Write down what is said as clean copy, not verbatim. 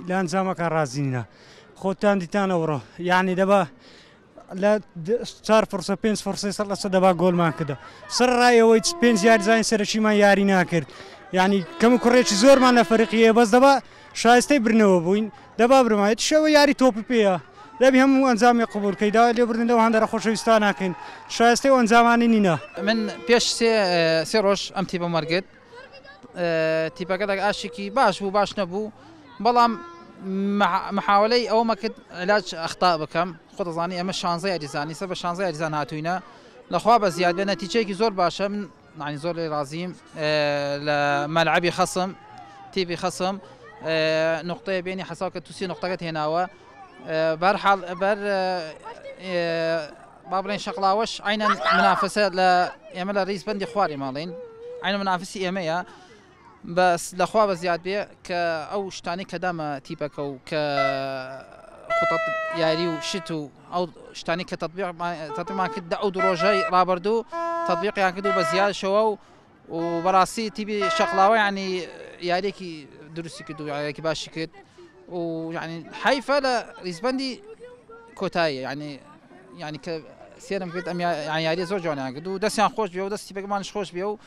لە ئەنجامەکە رازینە خۆتان دیتانەوەڕۆ یعنی دەبا لە 4 فرسە 5 فرسە سەر لەسە دەبا گۆلمان کردە سەر ڕایەوەی 5 یاریزانانی سەرچیمان یاری ناکرد یعنی کەم کوڕێکی زۆرمان لە فەرقیە بەس دەبا شایستەی برنەوە بووین دەبا برمایەت شەوە یاری تۆپی پێەیە دەبی هەموو ئەنجامی قبولکەیدا لێبردنەوە هەندێک خۆشەویستان ناکەین شایستەی و ئەنجامانی نینە من پێش سێ ڕۆژ ئەم تیپە مەرگت تیپەکەدەك ئاشێکی باش بوو باش نەبوو بەڵام محاولەی ئەومە کرد علاج ئەختا بکەم خۆ دەزانی ئەمە 16 یاریزانی سەر بە 16 یاریزان هاتووینە لەخوا بە زیاد بێ نەتیجەیەکی زۆر باشە من يعني زۆر لێ رازیم لە مەلعەبی خەسم تیپی خەسم نقطەیە بینی حەساو کە تووسی نقطەکەت هێناوە بەرحاڵ بەر با بڵێن شەقڵاوەش عینەن منافسە لە ئێمە لە ڕیزبەندی خواری ماڵین عینە منافسی ئێمەیە بەس لەخوا بە زیاد بێ کە ئەو شتانی کە دامە تیپەکە و کە خطط یاری و شت و ئەو شتانی کە تەطبیقمان کرد ئەو درۆژەی ڕابردوو تطبیقیان کرد و بە زیادشەوە و بەڕاستی تیپی شەقڵاوە ینی یاریێکی دروستی کرد و یاریێکی باشی کرد و ینی حیفە لە ڕیزبەندی کۆتاییە ینی کە سێرم کرد ئەم یاریە زۆر جوانیان کرد و دەستیان خۆش بێ و دەستی بەگەمانش خۆش بێ و